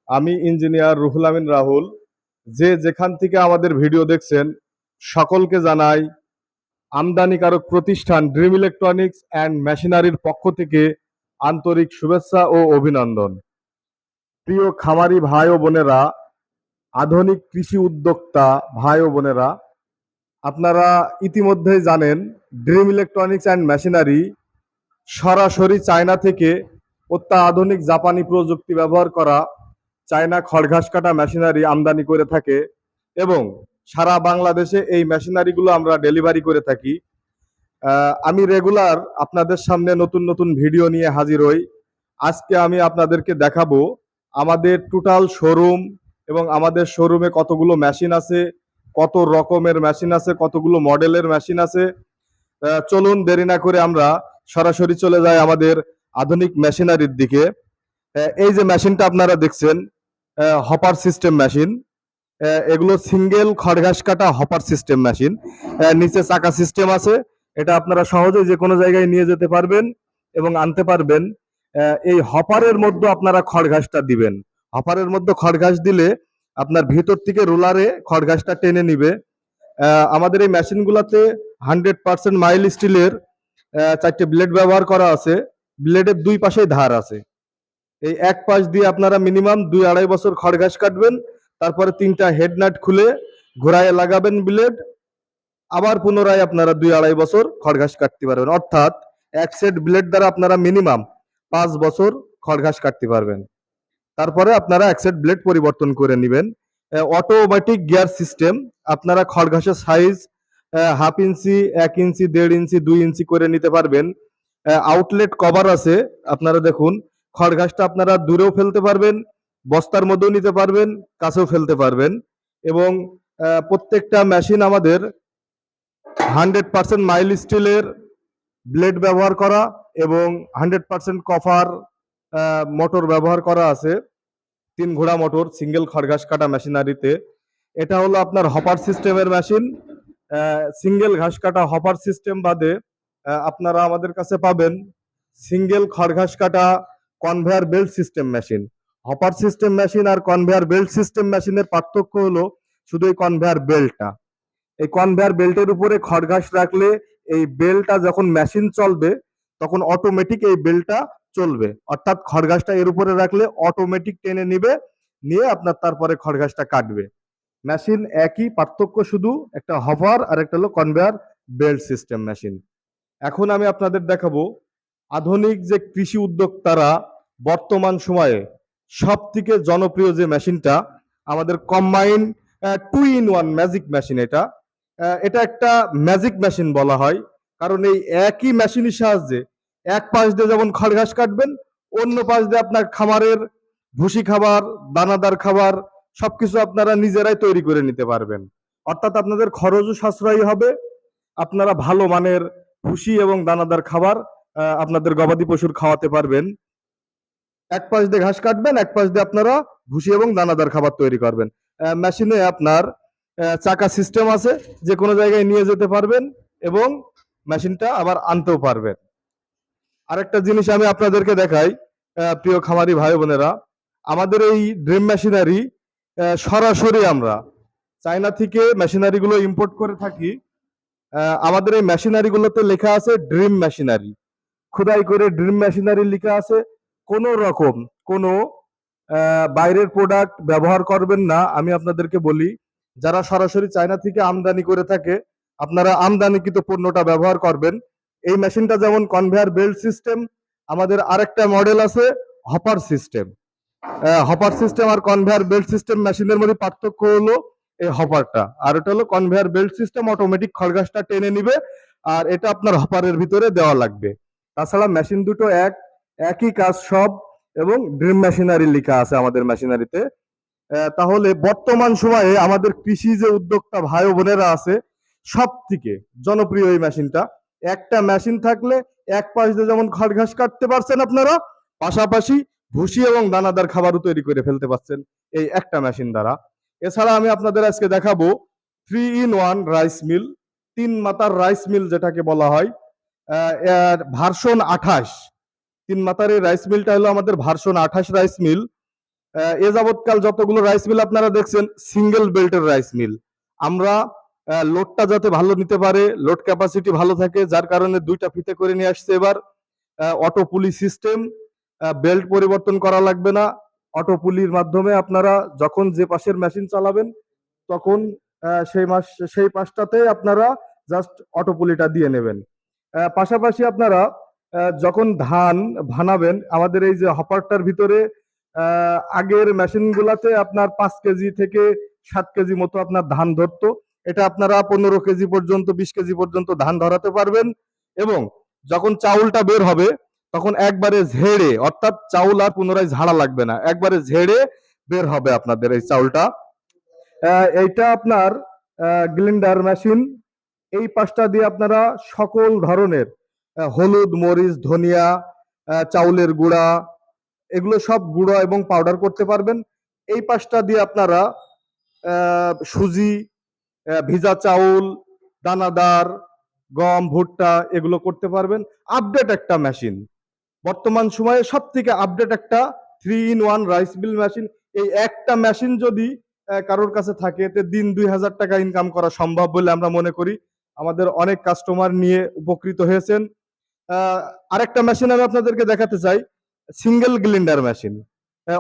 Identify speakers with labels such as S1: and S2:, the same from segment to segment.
S1: আমি ইঞ্জিনিয়ার রুহুল আমিন রাহুল। যে যেখান থেকে আমাদের ভিডিও দেখছেন সকলকে জানাই আমদানিকারক প্রতিষ্ঠান ড্রিম ইলেকট্রনিক্স অ্যান্ড মেশিনারির পক্ষ থেকে আন্তরিক শুভেচ্ছা ও অভিনন্দন। প্রিয় খামারি ভাই ও বোনেরা, আধুনিক কৃষি উদ্যোক্তা ভাই ও বোনেরা, আপনারা ইতিমধ্যেই জানেন ড্রিম ইলেকট্রনিক্স অ্যান্ড মেশিনারি সরাসরি চায়না থেকে অত্যাধুনিক জাপানি প্রযুক্তি ব্যবহার করা চায়না খড়ঘাস কাটা মেশিনারি আমদানি করে থাকে এবং সারা বাংলাদেশে এই মেশিনারিগুলো আমরা ডেলিভারি করে থাকি। আমি রেগুলার আপনাদের সামনে নতুন নতুন ভিডিও নিয়ে হাজির হই। আজকে আমি আপনাদেরকে দেখাবো আমাদের টোটাল শোরুম এবং আমাদের শোরুমে কতগুলো মেশিন আছে, কত রকমের মেশিন আছে, কতগুলো মডেলের মেশিন আছে। চলুন দেরি না করে আমরা সরাসরি চলে যাই আমাদের আধুনিক মেশিনারির দিকে। এই যে মেশিনটা আপনারা দেখছেন, হপার সিস্টেম মেশিন। এগুলো সিঙ্গেল খড়ঘাস কাটা হপার সিস্টেম মেশিন। নিচে চাকা সিস্টেম আছে, এটা আপনারা সহজে যে কোনো জায়গায় নিয়ে যেতে পারবেন এবং আনতে পারবেন। এই হপারের মধ্যে আপনারা খড়ঘাসটা দিবেন। হপারের মধ্যে খড়ঘাস দিলে আপনার ভিতর থেকে রোলারে খড়ঘাসটা টেনে নিবে। আমাদের এই মেশিনগুলোতে 100% মাইল স্টিলের 4টে ব্লেড ব্যবহার করা আছে। ব্লেডের দুই পাশেই ধার আছে। এই এক পাশ দিয়ে আপনারা মিনিমাম 2-2.5 বছর খড়ঘাস কাটবেন, তারপরে 3টা হেডনাট খুলে ঘোড়ায় লাগাবেন ব্লেড, আবার পুনরায় আপনারা 2-2.5 বছর খড়ঘাস কাটতে পারবেন। অর্থাৎ এক সেট ব্লেড দ্বারা আপনারা মিনিমাম 5 বছর খড়ঘাস কাটতে পারবেন। তারপরে আপনারা এক সেট ব্লেড পরিবর্তন করে নেবেন। Automatic gear system. আপনারা খড়ঘাসের সাইজ 1/2 ইঞ্চি, 1 ইঞ্চি, 1.5 ইঞ্চি, 2 ইঞ্চি করে নিতে পারবেন। আউটলেট কভার আছে, আপনারা দেখুন। খড়ঘাসটা আপনারা দূরেও ফেলতে পারবেন, বস্তার মধ্যেও নিতে পারবেন, কাছেও ফেলতে পারবেন। এবং প্রত্যেকটা মেশিন আমাদের 100% মাইল স্টিলের ব্লেড ব্যবহার করা এবং 100% কপার মোটর ব্যবহার করা আছে। 3 ঘোড়া মোটর সিঙ্গেল খড়ঘাস কাটা মেশিনারিতে। এটা হলো আপনার হপার সিস্টেমের মেশিন। সিঙ্গেল ঘাস কাটা হপার সিস্টেম বাদে আপনারা আমাদের কাছে পাবেন সিঙ্গেল খড়ঘাস কাটা conveyor belt system machine. Hopper system machine আর কনভেয়ার বেল্ট সিস্টেম মেশিনের পার্থক্য হলো শুধু এই কনভেয়ার বেল্টটা। এই কনভেয়ার বেল্টের উপরে খড়ঘাস রাখলে এই বেল্টটা যখন মেশিন চলবে তখন অটোমেটিক এই বেল্টটা চলবে। অর্থাৎ খড়ঘাসটা এর উপরে রাখলে অটোমেটিক টেনে নিবে, নিয়ে আপনার তারপরে খড়ঘাসটা কাটবে। মেশিন একই, পার্থক্য শুধু একটা হপার আর একটা হলো কনভেয়ার বেল্ট সিস্টেম মেশিন। এখন আমি আপনাদের দেখাবো আধুনিক যে কৃষি উদ্যোক্তারা বর্তমান সময়ে সব থেকে জনপ্রিয় যে মেশিনটা আমাদের কম্বাইন 2-in-1 ম্যাজিক মেশিন। এটা একটা ম্যাজিক মেশিন বলা হয়, কারণ এই একই মেশিনের সাহায্যে এক পাশ দিয়ে যেমন খড়ঘাস কাটবেন, অন্য পাশ দিয়ে আপনার খামারের ভুসি খাবার, দানাদার খাবার সবকিছু আপনারা নিজেরাই তৈরি করে নিতে পারবেন। অর্থাৎ আপনাদের খরচও সাশ্রয়ী হবে, আপনারা ভালো মানের ভুসি এবং দানাদার খাবার আপনাদের গবাদি পশুর খাওয়াতে পারবেন। এক পাশ দিয়ে ঘাস কাটবেন, এক পাশ দিয়ে আপনারা ভুসি এবং দানাদার খাবার তৈরি করবেন। মেশিনে আপনার চাকা সিস্টেম আছে, যে কোনো জায়গায় নিয়ে যেতে পারবেন এবং মেশিনটা আবার আনতেও পারবেন। আরেকটা জিনিস আমি আপনাদেরকে দেখাই, প্রিয় খামারি ভাই বোনেরা, আমাদের এই ড্রিম মেশিনারি সরাসরি আমরা চায়না থেকে মেশিনারিগুলো ইম্পোর্ট করে থাকি। আমাদের এই মেশিনারিগুলোতে লেখা আছে ড্রিম মেশিনারি, খোদাই করে ড্রিম মেশিনারি লেখা আছে। কোনো রকম কোনো বাইরের প্রোডাক্ট ব্যবহার করবেন না। আমি আপনাদেরকে বলি, যারা সরাসরি চায়না থেকে আমদানি করে থাকে আপনারা আমদানিকৃত পণ্যটা ব্যবহার করবেন। এই মেশিনটা যেমন কনভেয়ার বেল্ট সিস্টেম, আমাদের আরেকটা মডেল আছে হপার সিস্টেম। হপার সিস্টেম আর কনভেয়ার বেল্ট সিস্টেম মেশিনের মধ্যে পার্থক্য হলো এই হপারটা, আর এটা হলো কনভেয়ার বেল্ট সিস্টেম, অটোমেটিক খড়ঘাসটা টেনে নিবে, আর এটা আপনার হপারের ভিতরে দেওয়া লাগবে। তাছাড়া মেশিন দুটো একই কাজ সব, এবং ড্রিম মেশিনারি লেখা আছে আমাদের মেশিনারিতে। তাহলে বর্তমান সময়ে আমাদের কৃষি যে উদ্যোক্তা ভাই বোনেরা আছে সব থেকে জনপ্রিয় এই মেশিনটা। একটা মেশিন থাকলে এক পাশ দিয়ে যেমন খড়ঘাস কাটতে পারছেন আপনারা, পাশাপাশি ভুসি এবং দানাদার খাবারও তৈরি করে ফেলতে পারছেন এই একটা মেশিন দ্বারা। এছাড়া আমি আপনাদের আজকে দেখাবো 3-in-1 রাইস মিল, 3 মাথার রাইস মিল যেটাকে বলা হয়। ভার্সন 28, 3 মাথার এই রাইস মিলটা হলো আমাদের ভার্সন 28 রাইস মিল। এ যাবৎকাল যতগুলো রাইস মিল আপনারা দেখছেন সিঙ্গেল বেল্টের রাইস মিল। আমরা লোডটা যাতে ভালো নিতে পারে, লোড ক্যাপাসিটি ভালো থাকে, যার কারণে 2টা ফিতে করে নিয়ে আসছে এবার। অটো পুলি সিস্টেম, বেল্ট পরিবর্তন করা লাগবে না। অটো পুলির মাধ্যমে আপনারা যখন যে পাশের মেশিন চালাবেন তখন সেই পাশটাতে আপনারা জাস্ট অটো পুলিটা দিয়ে নেবেন। পাশাপাশি আপনারা যখন ধান ভানাবেন, আমাদের এই যে হপারটার ভিতরে আগের মেশিনগুলাতে আপনার 5 কেজি থেকে 7 কেজি মতো আপনার ধান ধরতো। এটা আপনারা 15 কেজি পর্যন্ত 20 কেজি পর্যন্ত ধান ধরাতে পারবেন। এবং যখন চাউলটা বের হবে তখন একবারে ঝেড়ে, অর্থাৎ চাউল আর পুনরায় ঝাড়া লাগবে না, একবারে ঝেড়ে বের হবে আপনাদের এই চাউলটা। এইটা আপনার গ্লিন্ডার মেশিন। এই পাশটা দিয়ে আপনারা সকল ধরনের হলুদ, মরিচ, ধনিয়া, চাউলের গুঁড়া, এগুলো সব গুঁড়ো এবং পাউডার করতে পারবেন। এই পাশটা দিয়ে আপনারা সুজি, ভিজা চাউল, দানাদার, গম, ভুট্টা এগুলো করতে পারবেন। আপডেট একটা মেশিন, বর্তমান সময়ে সব থেকে আপডেট একটা 3-in-1 রাইস মিল মেশিন। এই একটা মেশিন যদি কারোর কাছে থাকে এতে দিন 2000 টাকা ইনকাম করা সম্ভব বলে আমরা মনে করি। আমাদের অনেক কাস্টমার নিয়ে উপকৃত হয়েছেন। আরেকটা মেশিন আমি আপনাদেরকে দেখাতে চাই, সিঙ্গেল গ্লিন্ডার মেশিন।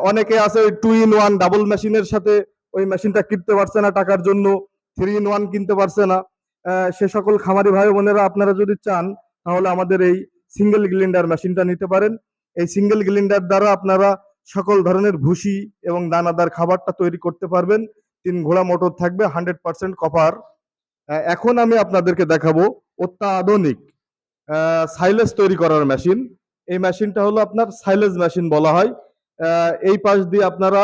S1: অনেকে আছে ওই 2-in-1 ডাবল মেশিনের সাথে ওই মেশিনটা কিনতে পারছে না টাকার জন্য, 3-in-1 কিনতে পারছে না। সে সকল খামারি ভাই বোনেরা আপনারা যদি চান তাহলে আমাদের এই সিঙ্গেল গ্লিন্ডার মেশিনটা নিতে পারেন। এই সিঙ্গেল গ্লিন্ডার দ্বারা আপনারা সকল ধরনের ভুসি এবং দানাদার খাবারটা তৈরি করতে পারবেন। 3 ঘোড়া মোটর থাকবে, 100% কপার। এখন আমি আপনাদেরকে দেখাবো অত্যাধুনিক সাইলেজ তৈরি করার মেশিন। এই মেশিনটা হলো আপনার সাইলেজ মেশিন বলা হয়। এই পাশ দিয়ে আপনারা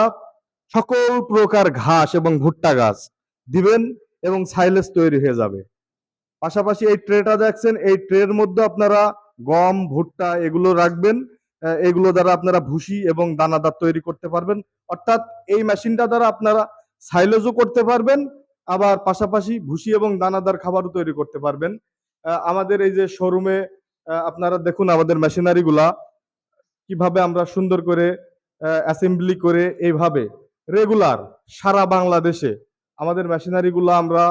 S1: সকল প্রকার ঘাস এবং ভুট্টা গাছ দিবেন এবং সাইলেজ তৈরি হয়ে যাবে। পাশাপাশি এই ট্রেটা দেখছেন, এই ট্রের মধ্যে আপনারা গম, ভুট্টা এগুলো রাখবেন। এগুলো দ্বারা আপনারা ভুসি এবং দানাদার তৈরি করতে পারবেন। অর্থাৎ এই মেশিনটা দ্বারা আপনারা সাইলেজও করতে পারবেন, আবার পাশাপাশি ভুসি এবং দানাদার খাবারও তৈরি করতে পারবেন। আমাদের এই যে শোরুমে আপনারা দেখুন আমাদের মেশিনারি গুলা কিভাবে আমরা সুন্দর করে অ্যাসেম্বলি করে এইভাবে রেগুলার সারা বাংলাদেশে আমাদের মেশিনারি গুলা আমরা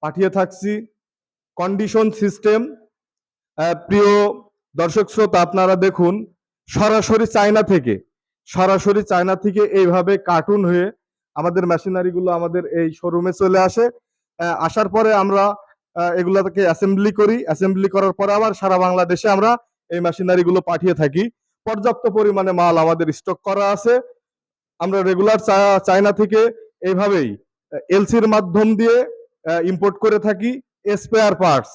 S1: পাঠিয়ে থাকছি। Condition system. প্রিয় দর্শক শ্রোতা, আপনারা দেখুন সরাসরি চায়না থেকে এইভাবে কার্টুন হয়ে আমাদের মেশিনারি গুলো আমাদের এই শোরুমে চলে আসে। আসার পরে আমরা এগুলোকে অ্যাসেম্বলি করার পরে আবার সারা বাংলাদেশে আমরা এই মেশিনারি গুলো পাঠিয়ে থাকি। পর্যাপ্ত পরিমাণে মাল আমাদের স্টক করা আছে। আমরা রেগুলার চায়না থেকে এইভাবেই এলসির মাধ্যম দিয়ে ইম্পোর্ট করে থাকি। স্পেয়ার পার্টস,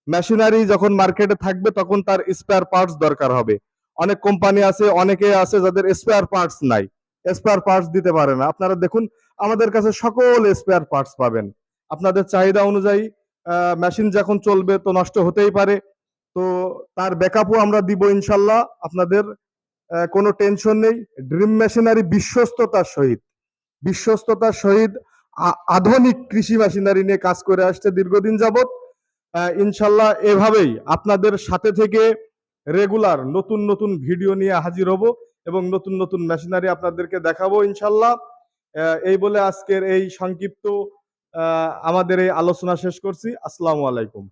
S1: মেশিনারি যখন মার্কেটে থাকবে তখন তার স্পেয়ার পার্টস দরকার হবে। অনেক কোম্পানি আছে, অনেকে আছে যাদের স্পেয়ার পার্টস নাই, স্পেয়ার পার্টস দিতে পারে না। আপনারা দেখুন আমাদের কাছে সকল স্পেয়ার পার্টস পাবেন আপনাদের চাহিদা অনুযায়ী। মেশিন যখন চলবে তো নষ্ট হতেই পারে, তো তার ব্যাকআপও আমরা দিব ইনশাল্লাহ। আপনাদের কোনো টেনশন নেই। ড্রিম মেশিনারি বিশ্বস্ততার সহিত আধুনিক কৃষি মেশিনারি নিয়ে কাজ করে আসছে দীর্ঘদিন যাবত। ইনশাল্লাহ এভাবেই আপনাদের সাথে থেকে রেগুলার নতুন নতুন ভিডিও নিয়ে হাজির হব এবং নতুন নতুন মেশিনারি আপনাদেরকে দেখাবো ইনশাল্লাহ। এই বলে আজকের এই সংক্ষিপ্ত আমাদের এই আলোচনা শেষ করছি। আসসালামু আলাইকুম।